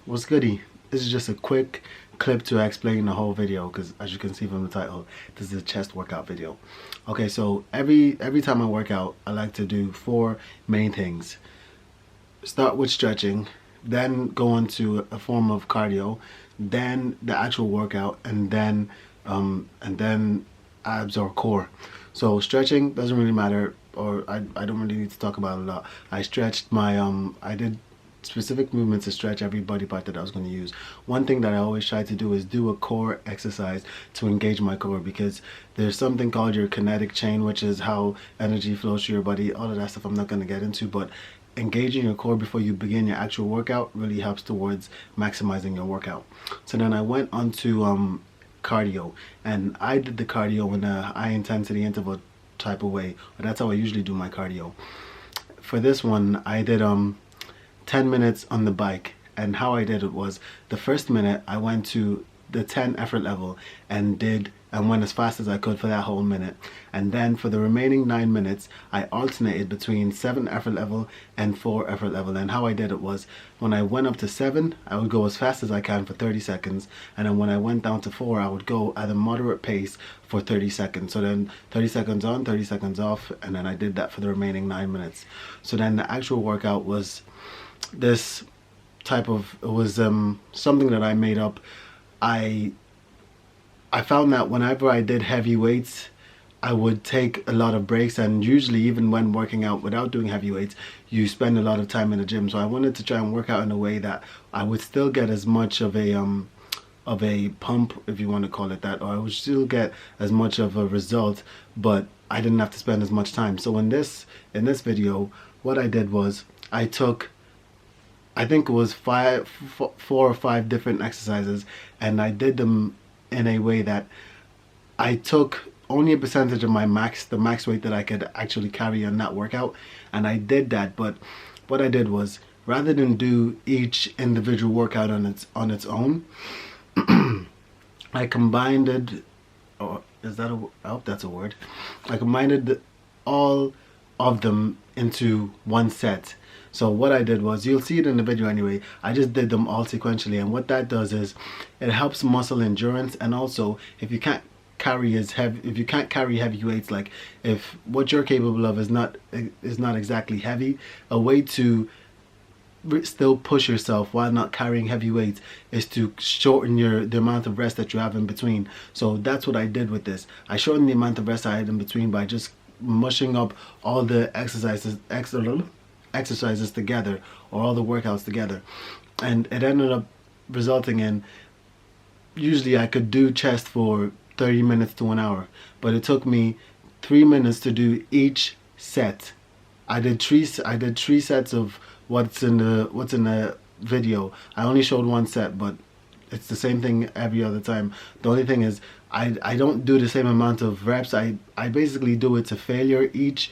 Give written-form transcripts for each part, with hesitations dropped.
What's goody? This is just a quick clip to explain the whole video because, as you can see from the title, this is a chest workout video. Okay, so every time I work out, I like to do 4 main things. Start with stretching, then go on to a form of cardio, then the actual workout, and then abs or core. So stretching doesn't really matter, or I don't really need to talk about it a lot. I stretched my I did specific movements to stretch every body part that I was going to use. One thing that I always try to do is do a core exercise to engage my core, because there's something called your kinetic chain, which is how energy flows through your body. All of that stuff I'm not going to get into, but engaging your core before you begin your actual workout really helps towards maximizing your workout. So then I went on to cardio, and I did the cardio in a high intensity interval type of way. That's how I usually do my cardio. For this one, I did 10 minutes on the bike, and how I did it was the first minute I went to the 10 effort level and went as fast as I could for that whole minute, and then for the remaining 9 minutes I alternated between 7 effort level and 4 effort level. And how I did it was, when I went up to 7 I would go as fast as I can for 30 seconds, and then when I went down to 4 I would go at a moderate pace for 30 seconds. So then 30 seconds on, 30 seconds off, and then I did that for the remaining 9 minutes. So then the actual workout was this type of, it was something that I made up. I found that whenever I did heavy weights, I would take a lot of breaks, and usually even when working out without doing heavy weights, you spend a lot of time in the gym. So I wanted to try and work out in a way that I would still get as much of a pump, if you want to call it that, or I would still get as much of a result, but I didn't have to spend as much time. So in this video, what I did was I took, I think it was 4 or 5 different exercises, and I did them in a way that I took only a percentage of my the max weight that I could actually carry on that workout, and I did that. But what I did was, rather than do each individual workout on its own, I combined it, or is that I hope that's a word. I combined all of them into one set. So what I did was, you'll see it in the video anyway, I just did them all sequentially, and what that does is it helps muscle endurance. And also, if you can't carry heavy weights, like if what you're capable of is not exactly heavy, a way to still push yourself while not carrying heavy weights is to shorten the amount of rest that you have in between. So that's what I did with this. I shortened the amount of rest I had in between by just mushing up all the exercises together, or all the workouts together, and it ended up resulting in, usually I could do chest for 30 minutes to an hour, but it took me 3 minutes to do each set. I did three sets of what's in the video. I only showed 1 set, but it's the same thing every other time. The only thing is I don't do the same amount of reps. I basically do it to failure. Each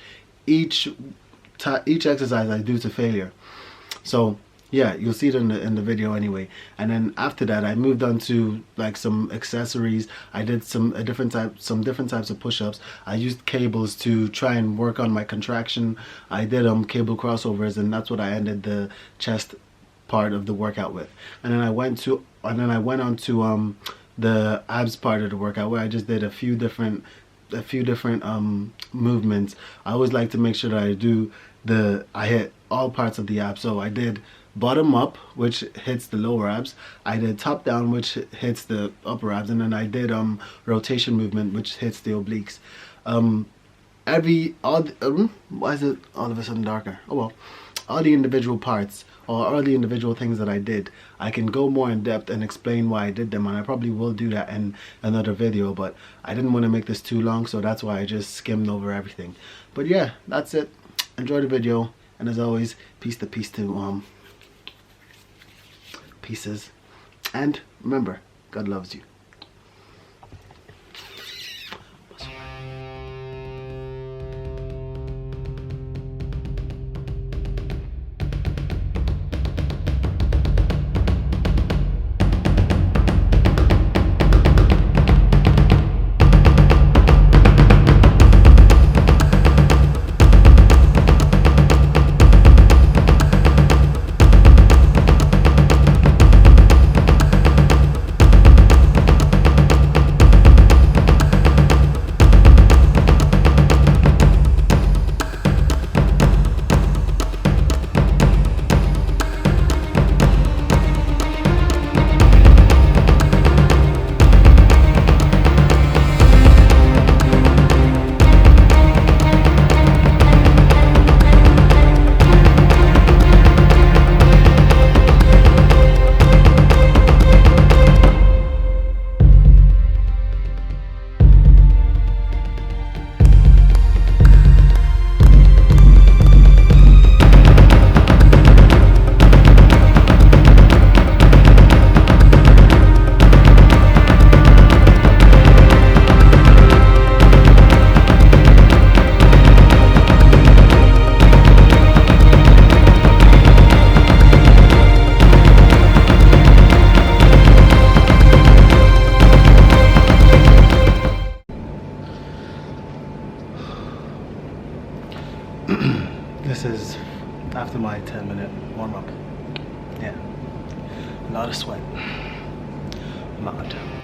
exercise I do to failure. So yeah, you'll see it in the video anyway. And then after that, I moved on to like some accessories. I did some different types of push-ups. I used cables to try and work on my contraction. I did cable crossovers, and that's what I ended the chest part of the workout with. And then I went on to the abs part of the workout, where I just did a few different movements. I always like to make sure that I hit all parts of the abs. So I did bottom up, which hits the lower abs. I did top down, which hits the upper abs, and then I did rotation movement, which hits the obliques. Why is it all of a sudden darker? Oh well. All the individual parts, or all the individual things that I did, I can go more in depth and explain why I did them, and I probably will do that in another video, but I didn't want to make this too long, so that's why I just skimmed over everything. But yeah, that's it. Enjoy the video, and as always, peace to pieces, and remember, God loves you. This is after my 10-minute warm-up. Yeah, a lot of sweat. Mad.